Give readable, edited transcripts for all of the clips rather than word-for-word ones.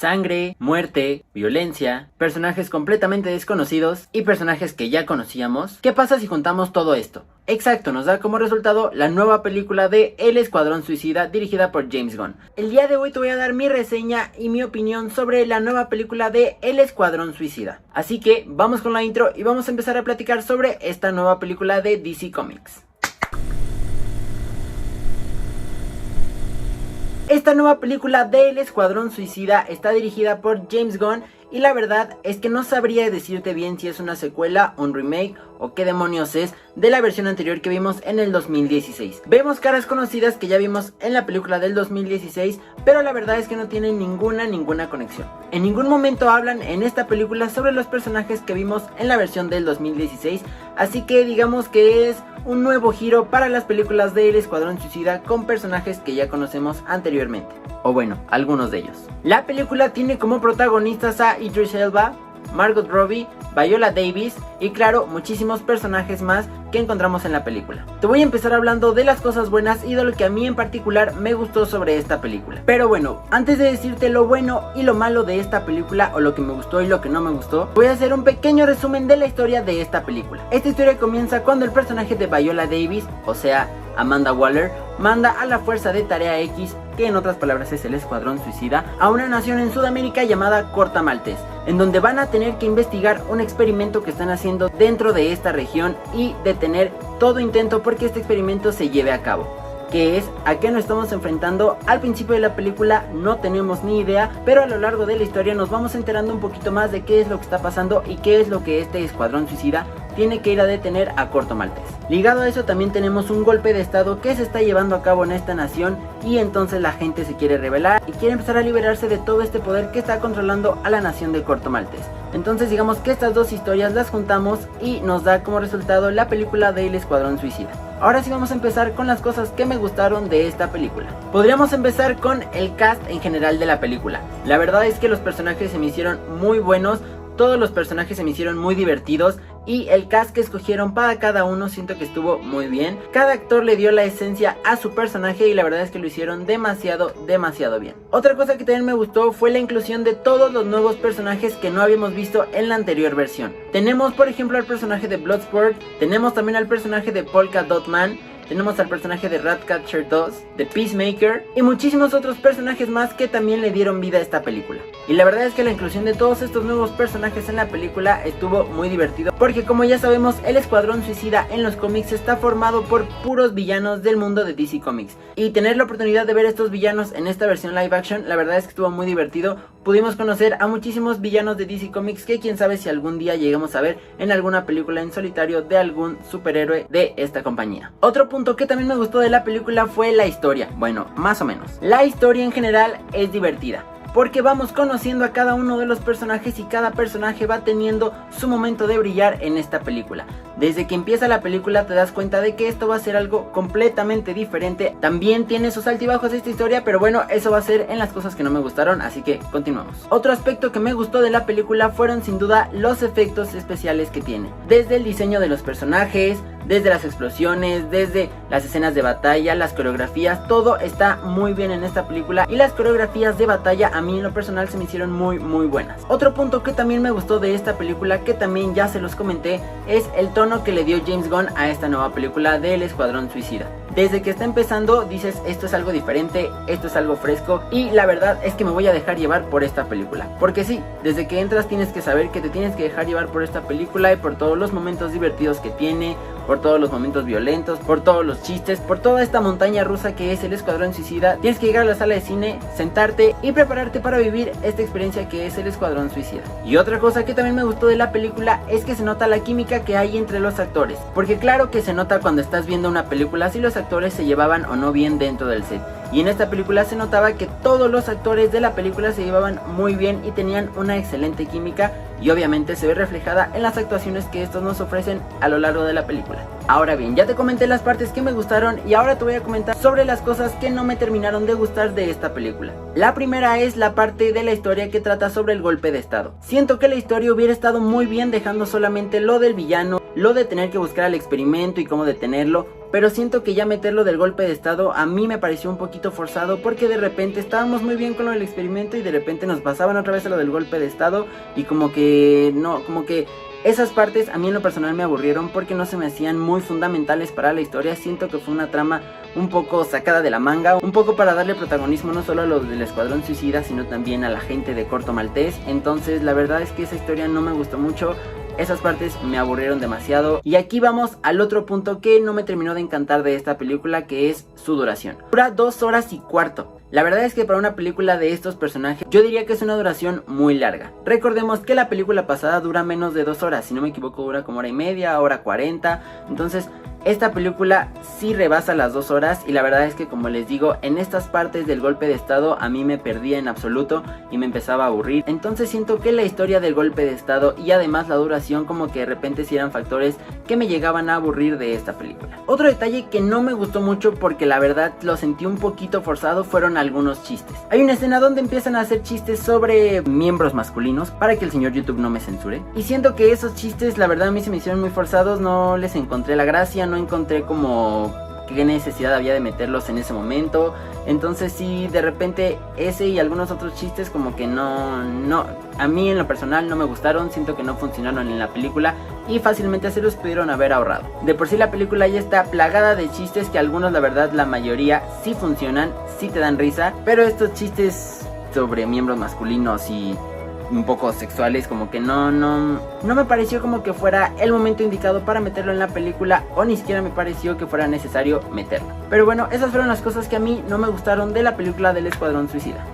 Sangre, muerte, violencia, personajes completamente desconocidos y personajes que ya conocíamos. ¿Qué pasa si juntamos todo esto? Exacto, nos da como resultado la nueva película de El Escuadrón Suicida dirigida por James Gunn. El día de hoy te voy a dar mi reseña y mi opinión sobre la nueva película de El Escuadrón Suicida. Así que vamos con la intro y vamos a empezar a platicar sobre esta nueva película de DC Comics. Esta nueva película de El Escuadrón Suicida está dirigida por James Gunn y la verdad es que no sabría decirte bien si es una secuela, un remake o qué demonios es de la versión anterior que vimos en el 2016. Vemos caras conocidas que ya vimos en la película del 2016, pero la verdad es que no tienen ninguna conexión. En ningún momento hablan en esta película sobre los personajes que vimos en la versión del 2016, así que digamos que es un nuevo giro para las películas de El Escuadrón Suicida con personajes que ya conocemos anteriormente, o bueno, algunos de ellos. La película tiene como protagonistas a Idris Elba, Margot Robbie, Viola Davis y claro, muchísimos personajes más que encontramos en la película. Te voy a empezar hablando de las cosas buenas y de lo que a mí en particular me gustó sobre esta película. Pero bueno, antes de decirte lo bueno y lo malo de esta película, o lo que me gustó y lo que no me gustó, voy a hacer un pequeño resumen de la historia de esta película. Esta historia comienza cuando el personaje de Viola Davis, o sea, Amanda Waller, manda a la Fuerza de Tarea X, que en otras palabras es el Escuadrón Suicida, a una nación en Sudamérica llamada Corta Maltés, en donde van a tener que investigar un experimento que están haciendo dentro de esta región y detener todo intento porque este experimento se lleve a cabo. ¿Qué es? ¿A qué nos estamos enfrentando? Al principio de la película no tenemos ni idea, pero a lo largo de la historia nos vamos enterando un poquito más de qué es lo que está pasando y qué es lo que este Escuadrón Suicida tiene que ir a detener a Corto Maltés. Ligado a eso también tenemos un golpe de estado que se está llevando a cabo en esta nación y entonces la gente se quiere rebelar y quiere empezar a liberarse de todo este poder que está controlando a la nación de Corto Maltés. Entonces digamos que estas dos historias las juntamos y nos da como resultado la película de El Escuadrón Suicida. Ahora sí vamos a empezar con las cosas que me gustaron de esta película. Podríamos empezar con el cast en general de la película. La verdad es que los personajes se me hicieron muy buenos. Todos los personajes se me hicieron muy divertidos y el cast que escogieron para cada uno siento que estuvo muy bien. Cada actor le dio la esencia a su personaje y la verdad es que lo hicieron demasiado bien. Otra cosa que también me gustó fue la inclusión de todos los nuevos personajes que no habíamos visto en la anterior versión. Tenemos por ejemplo al personaje de Bloodsport, tenemos también al personaje de Polka Dot Man, tenemos al personaje de Ratcatcher 2, de Peacemaker y muchísimos otros personajes más que también le dieron vida a esta película. Y la verdad es que la inclusión de todos estos nuevos personajes en la película estuvo muy divertido, porque como ya sabemos, el Escuadrón Suicida en los cómics está formado por puros villanos del mundo de DC Comics. Y tener la oportunidad de ver estos villanos en esta versión live action, la verdad es que estuvo muy divertido. Pudimos conocer a muchísimos villanos de DC Comics que quién sabe si algún día lleguemos a ver en alguna película en solitario de algún superhéroe de esta compañía. Otro punto que también me gustó de la película fue la historia. Bueno, más o menos. La historia en general es divertida, porque vamos conociendo a cada uno de los personajes y cada personaje va teniendo su momento de brillar en esta película. Desde que empieza la película te das cuenta de que esto va a ser algo completamente diferente. También tiene sus altibajos esta historia, pero bueno, eso va a ser en las cosas que no me gustaron, así que continuamos. Otro aspecto que me gustó de la película fueron sin duda los efectos especiales que tiene. Desde el diseño de los personajes, desde las explosiones, desde las escenas de batalla, las coreografías, todo está muy bien en esta película y las coreografías de batalla a mí en lo personal se me hicieron muy buenas. Otro punto que también me gustó de esta película, que también ya se los comenté, es el tono que le dio James Gunn a esta nueva película del Escuadrón Suicida. Desde que está empezando dices, esto es algo diferente, esto es algo fresco, y la verdad es que me voy a dejar llevar por esta película. Porque sí, desde que entras tienes que saber que te tienes que dejar llevar por esta película y por todos los momentos divertidos que tiene, por todos los momentos violentos, por todos los chistes, por toda esta montaña rusa que es el Escuadrón Suicida. Tienes que llegar a la sala de cine, sentarte y prepararte para vivir esta experiencia que es el Escuadrón Suicida. Y otra cosa que también me gustó de la película es que se nota la química que hay entre los actores, porque claro que se nota cuando estás viendo una película si los actores se llevaban o no bien dentro del set. Y en esta película se notaba que todos los actores de la película se llevaban muy bien y tenían una excelente química, y obviamente se ve reflejada en las actuaciones que estos nos ofrecen a lo largo de la película. Ahora bien, ya te comenté las partes que me gustaron y ahora te voy a comentar sobre las cosas que no me terminaron de gustar de esta película. La primera es la parte de la historia que trata sobre el golpe de estado. Siento que la historia hubiera estado muy bien dejando solamente lo del villano, lo de tener que buscar el experimento y cómo detenerlo. pero siento que ya meterlo del golpe de estado a mí me pareció un poquito forzado, porque de repente estábamos muy bien con lo del experimento y de repente nos pasaban otra vez a lo del golpe de estado y como que esas partes a mí en lo personal me aburrieron porque no se me hacían muy fundamentales para la historia. Siento que fue una trama un poco sacada de la manga, un poco para darle protagonismo no solo a los del Escuadrón Suicida, sino también a la gente de Corto Maltés. Entonces la verdad es que esa historia no me gustó mucho. Esas partes me aburrieron demasiado. Y aquí vamos al otro punto que no me terminó de encantar de esta película, que es su duración. Dura 2 horas y cuarto. La verdad es que para una película de estos personajes yo diría que es una duración muy larga. Recordemos que la película pasada dura menos de 2 horas, si no me equivoco dura como hora y media, hora 40. Entonces esta película sí rebasa las 2 horas y la verdad es que, como les digo, en estas partes del golpe de estado a mí me perdía en absoluto y me empezaba a aburrir. Entonces siento que la historia del golpe de estado y además la duración como que de repente sí eran factores que me llegaban a aburrir de esta película. Otro detalle que no me gustó mucho, porque la verdad lo sentí un poquito forzado, fueron algunos chistes. Hay una escena donde empiezan a hacer chistes sobre miembros masculinos para que el señor YouTube no me censure, y siento que esos chistes la verdad a mí se me hicieron muy forzados, no les encontré la gracia, no encontré como qué necesidad había de meterlos en ese momento. Entonces sí, de repente ese y algunos otros chistes como que no, a mí en lo personal no me gustaron, siento que no funcionaron en la película y fácilmente se los pudieron haber ahorrado. De por sí la película ya está plagada de chistes que algunos, la verdad, la mayoría sí funcionan, sí te dan risa, pero estos chistes sobre miembros masculinos y un poco sexuales como que no me pareció como que fuera el momento indicado para meterlo en la película, o ni siquiera me pareció que fuera necesario meterlo. Pero bueno, esas fueron las cosas que a mí no me gustaron de la película del Escuadrón Suicida.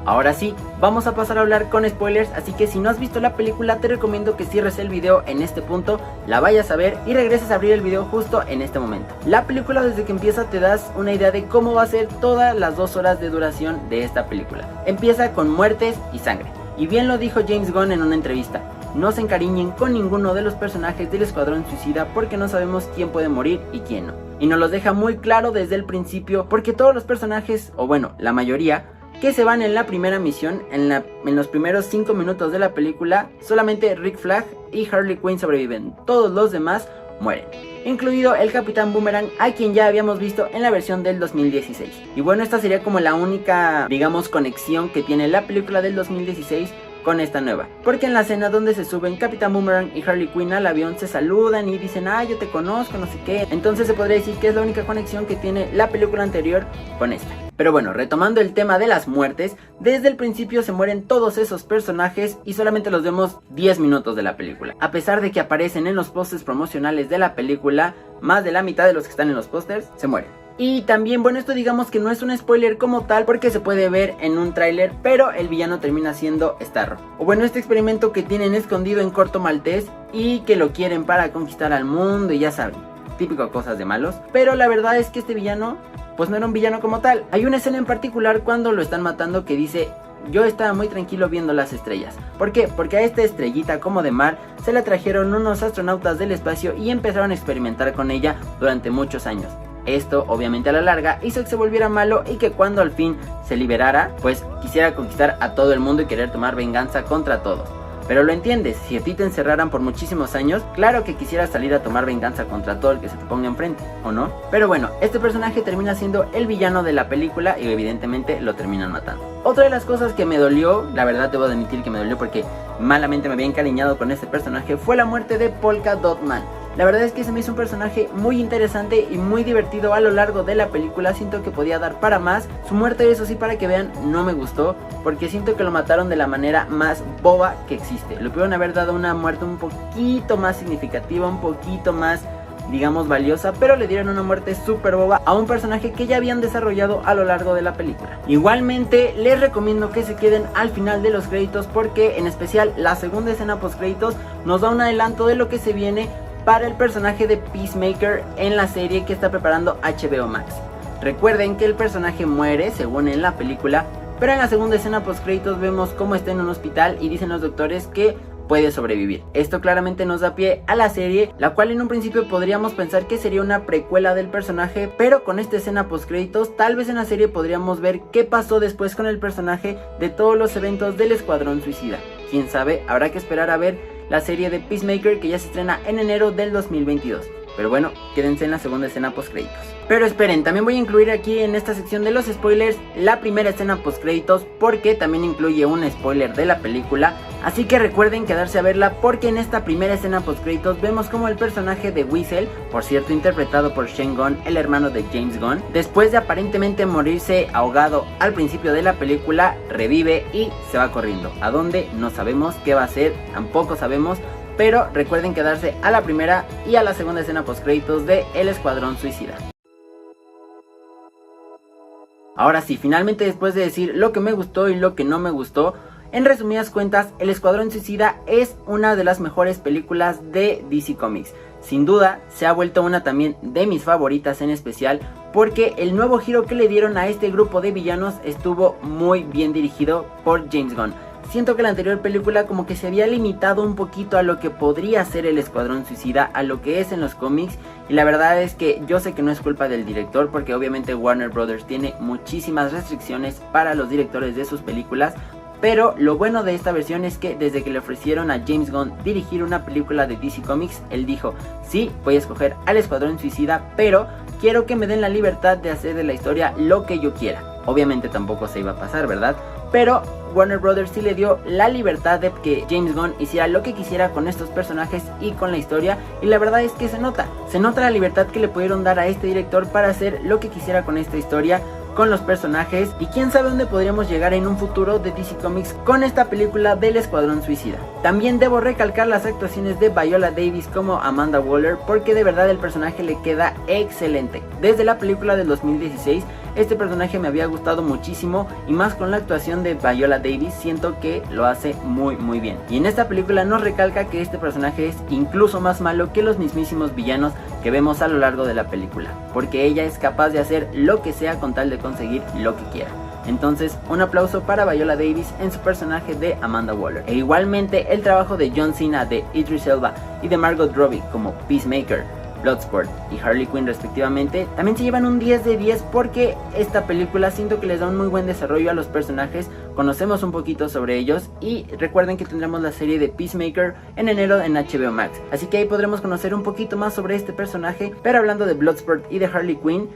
Ahora sí, vamos a pasar a hablar con spoilers, así que si no has visto la película te recomiendo que cierres el video en este punto, la vayas a ver y regreses a abrir el video justo en este momento. La película, desde que empieza te das una idea de cómo va a ser todas las 2 horas de duración de esta película. Empieza con muertes y sangre, y bien lo dijo James Gunn en una entrevista: no se encariñen con ninguno de los personajes del Escuadrón Suicida porque no sabemos quién puede morir y quién no. Y nos lo deja muy claro desde el principio, porque todos los personajes, o bueno, la mayoría, que se van en la primera misión, en los primeros 5 minutos de la película, solamente Rick Flag y Harley Quinn sobreviven. Todos los demás mueren, incluido el Capitán Boomerang, a quien ya habíamos visto en la versión del 2016. Y bueno, esta sería como la única, digamos, conexión que tiene la película del 2016 con esta nueva, porque en la escena donde se suben Capitán Boomerang y Harley Quinn al avión se saludan y dicen: ah, yo te conozco, no sé qué. Entonces se podría decir que es la única conexión que tiene la película anterior con esta. Pero bueno, retomando el tema de las muertes, desde el principio se mueren todos esos personajes y solamente los vemos 10 minutos de la película. A pesar de que aparecen en los pósters promocionales de la película, más de la mitad de los que están en los pósters se mueren. Y también, bueno, esto digamos que no es un spoiler como tal, porque se puede ver en un tráiler, pero el villano termina siendo Starro. O bueno, este experimento que tienen escondido en Corto Maltés y que lo quieren para conquistar al mundo y ya saben, típico cosas de malos. Pero la verdad es que este villano pues no era un villano como tal. Hay una escena en particular cuando lo están matando que dice: yo estaba muy tranquilo viendo las estrellas. ¿Por qué? Porque a esta estrellita como de mar se la trajeron unos astronautas del espacio y empezaron a experimentar con ella durante muchos años. Esto obviamente a la larga hizo que se volviera malo y que cuando al fin se liberara, pues quisiera conquistar a todo el mundo y querer tomar venganza contra todos. Pero lo entiendes, si a ti te encerraran por muchísimos años, claro que quisieras salir a tomar venganza contra todo el que se te ponga enfrente, ¿o no? Pero bueno, este personaje termina siendo el villano de la película y evidentemente lo terminan matando. Otra de las cosas que me dolió, la verdad debo admitir que me dolió porque malamente me había encariñado con este personaje, fue la muerte de Polka Dot Man. La verdad es que se me hizo un personaje muy interesante y muy divertido a lo largo de la película. Siento que podía dar para más. Su muerte, eso sí, para que vean, no me gustó, porque siento que lo mataron de la manera más boba que existe. Le pudieron haber dado una muerte un poquito más significativa, un poquito más, digamos, valiosa, pero le dieron una muerte súper boba a un personaje que ya habían desarrollado a lo largo de la película. Igualmente les recomiendo que se queden al final de los créditos, porque en especial la segunda escena post créditos nos da un adelanto de lo que se viene para el personaje de Peacemaker en la serie que está preparando HBO Max. Recuerden que el personaje muere según en la película, pero en la segunda escena post créditos vemos cómo está en un hospital y dicen los doctores que puede sobrevivir. Esto claramente nos da pie a la serie, la cual en un principio podríamos pensar que sería una precuela del personaje, pero con esta escena post créditos tal vez en la serie podríamos ver qué pasó después con el personaje de todos los eventos del Escuadrón Suicida. Quién sabe, habrá que esperar a ver la serie de Peacemaker, que ya se estrena en enero del 2022. Pero bueno, quédense en la segunda escena postcréditos. Pero esperen, también voy a incluir aquí en esta sección de los spoilers la primera escena postcréditos, porque también incluye un spoiler de la película. Así que recuerden quedarse a verla, porque en esta primera escena postcréditos vemos como el personaje de Weasel, por cierto interpretado por Shane Gunn, el hermano de James Gunn, después de aparentemente morirse ahogado al principio de la película, revive y se va corriendo. ¿A dónde? No sabemos. ¿Qué va a hacer? Tampoco sabemos. Pero recuerden quedarse a la primera y a la segunda escena postcréditos de El Escuadrón Suicida. Ahora sí, finalmente, después de decir lo que me gustó y lo que no me gustó, en resumidas cuentas, El Escuadrón Suicida es una de las mejores películas de DC Comics. Sin duda, se ha vuelto una también de mis favoritas, en especial porque el nuevo giro que le dieron a este grupo de villanos estuvo muy bien dirigido por James Gunn. Siento que la anterior película como que se había limitado un poquito a lo que podría ser el Escuadrón Suicida, a lo que es en los cómics, y la verdad es que yo sé que no es culpa del director, porque obviamente Warner Brothers tiene muchísimas restricciones para los directores de sus películas. Pero lo bueno de esta versión es que desde que le ofrecieron a James Gunn dirigir una película de DC Comics, él dijo: sí, voy a escoger al Escuadrón Suicida, pero quiero que me den la libertad de hacer de la historia lo que yo quiera. Obviamente tampoco se iba a pasar, ¿verdad? Pero Warner Brothers sí le dio la libertad de que James Gunn hiciera lo que quisiera con estos personajes y con la historia, y la verdad es que se nota la libertad que le pudieron dar a este director para hacer lo que quisiera con esta historia, con los personajes, y quién sabe dónde podríamos llegar en un futuro de DC Comics con esta película del Escuadrón Suicida. También debo recalcar las actuaciones de Viola Davis como Amanda Waller, porque de verdad el personaje le queda excelente. Desde la película del 2016 este personaje me había gustado muchísimo, y más con la actuación de Viola Davis siento que lo hace muy bien. Y en esta película nos recalca que este personaje es incluso más malo que los mismísimos villanos que vemos a lo largo de la película, porque ella es capaz de hacer lo que sea con tal de conseguir lo que quiera. Entonces, un aplauso para Viola Davis en su personaje de Amanda Waller. E igualmente el trabajo de John Cena, de Idris Elba y de Margot Robbie como Peacemaker, Bloodsport y Harley Quinn respectivamente, también se llevan un 10 de 10, porque esta película siento que les da un muy buen desarrollo a los personajes, conocemos un poquito sobre ellos, y recuerden que tendremos la serie de Peacemaker en enero en HBO Max, así que ahí podremos conocer un poquito más sobre este personaje. Pero hablando de Bloodsport y de Harley Quinn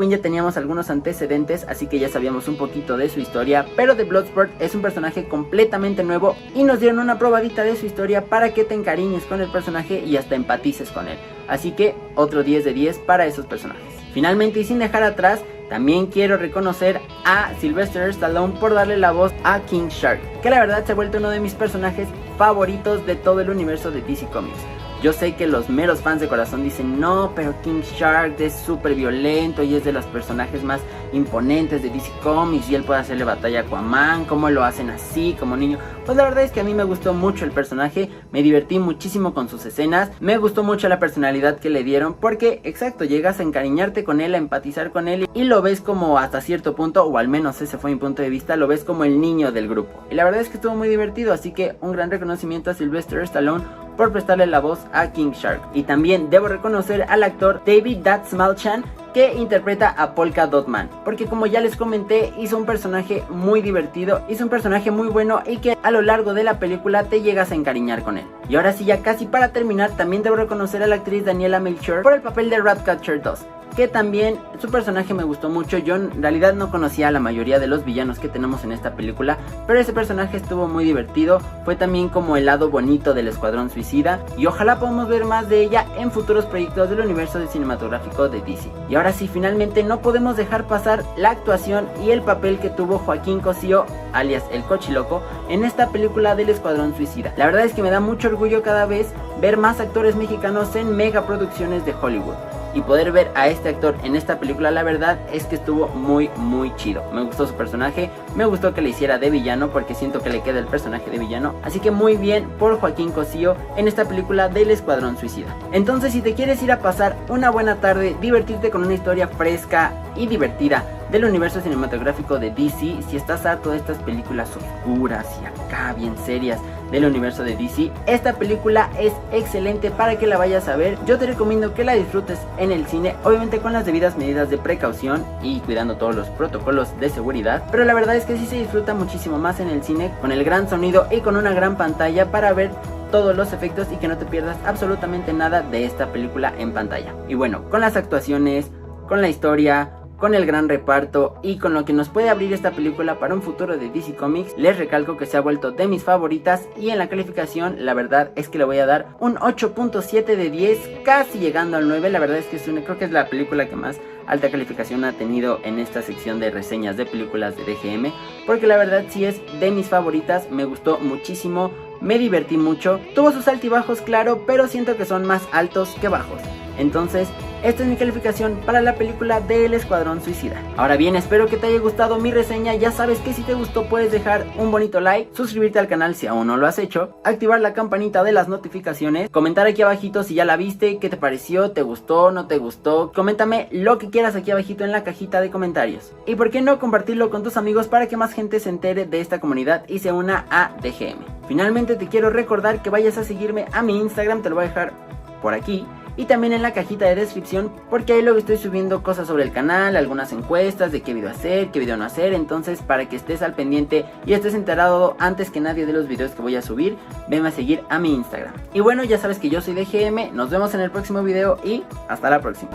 ya teníamos algunos antecedentes, así que ya sabíamos un poquito de su historia, pero de Bloodsport es un personaje completamente nuevo y nos dieron una probadita de su historia para que te encariñes con el personaje y hasta empatices con él. Así que otro 10 de 10 para esos personajes. Finalmente, y sin dejar atrás, también quiero reconocer a Sylvester Stallone por darle la voz a King Shark, que la verdad se ha vuelto uno de mis personajes favoritos de todo el universo de DC Comics. Yo sé que los meros fans de corazón dicen: no, pero King Shark es súper violento y es de los personajes más imponentes de DC Comics y él puede hacerle batalla a Aquaman, ¿cómo lo hacen así como niño? Pues la verdad es que a mí me gustó mucho el personaje, me divertí muchísimo con sus escenas, me gustó mucho la personalidad que le dieron, porque exacto, llegas a encariñarte con él, a empatizar con él, y lo ves como hasta cierto punto, o al menos ese fue mi punto de vista, lo ves como el niño del grupo. Y la verdad es que estuvo muy divertido, así que un gran reconocimiento a Sylvester Stallone por prestarle la voz a King Shark. Y también debo reconocer al actor David Dastmalchian, que interpreta a Polka Dot Man, porque como ya les comenté, hizo un personaje muy divertido, hizo un personaje muy bueno y que a lo largo de la película te llegas a encariñar con él. Y ahora sí, ya casi para terminar, también debo reconocer a la actriz Daniela Melchior por el papel de Ratcatcher 2, que también su personaje me gustó mucho. Yo en realidad no conocía a la mayoría de los villanos que tenemos en esta película, pero ese personaje estuvo muy divertido, fue también como el lado bonito del Escuadrón Suicida, y ojalá podamos ver más de ella en futuros proyectos del universo cinematográfico de DC. Y ahora sí, finalmente no podemos dejar pasar la actuación y el papel que tuvo Joaquín Cosío, alias el Cochiloco, en esta película del Escuadrón Suicida. La verdad es que me da mucho orgullo cada vez ver más actores mexicanos en megaproducciones de Hollywood. Y poder ver a este actor en esta película, la verdad es que estuvo muy chido. Me gustó su personaje, me gustó que le hiciera de villano, porque siento que le queda el personaje de villano. Así que muy bien por Joaquín Cosío en esta película del Escuadrón Suicida. Entonces, si te quieres ir a pasar una buena tarde, divertirte con una historia fresca y divertida del universo cinematográfico de DC, si estás harto de estas películas oscuras y acá bien serias del universo de DC, esta película es excelente para que la vayas a ver. Yo te recomiendo que la disfrutes en el cine, obviamente con las debidas medidas de precaución y cuidando todos los protocolos de seguridad, pero la verdad es que sí se disfruta muchísimo más en el cine, con el gran sonido y con una gran pantalla para ver todos los efectos y que no te pierdas absolutamente nada de esta película en pantalla. Y bueno, con las actuaciones, con la historia, con el gran reparto y con lo que nos puede abrir esta película para un futuro de DC Comics, les recalco que se ha vuelto de mis favoritas y en la calificación la verdad es que le voy a dar un 8.7 de 10, casi llegando al 9. La verdad es que creo que es la película que más alta calificación ha tenido en esta sección de reseñas de películas de DGM, porque la verdad sí es de mis favoritas, me gustó muchísimo, me divertí mucho, tuvo sus altibajos claro, pero siento que son más altos que bajos. Entonces, esta es mi calificación para la película de El Escuadrón Suicida. Ahora bien, espero que te haya gustado mi reseña. Ya sabes que si te gustó puedes dejar un bonito like, suscribirte al canal si aún no lo has hecho, activar la campanita de las notificaciones, comentar aquí abajito si ya la viste, qué te pareció, te gustó, no te gustó. Coméntame lo que quieras aquí abajito en la cajita de comentarios. Y por qué no compartirlo con tus amigos para que más gente se entere de esta comunidad y se una a DGM. Finalmente te quiero recordar que vayas a seguirme a mi Instagram, te lo voy a dejar por aquí. Y también en la cajita de descripción, porque ahí luego estoy subiendo cosas sobre el canal, algunas encuestas de qué video hacer, qué video no hacer. Entonces para que estés al pendiente y estés enterado antes que nadie de los videos que voy a subir, venme a seguir a mi Instagram. Y bueno, ya sabes que yo soy DGM, nos vemos en el próximo video y hasta la próxima.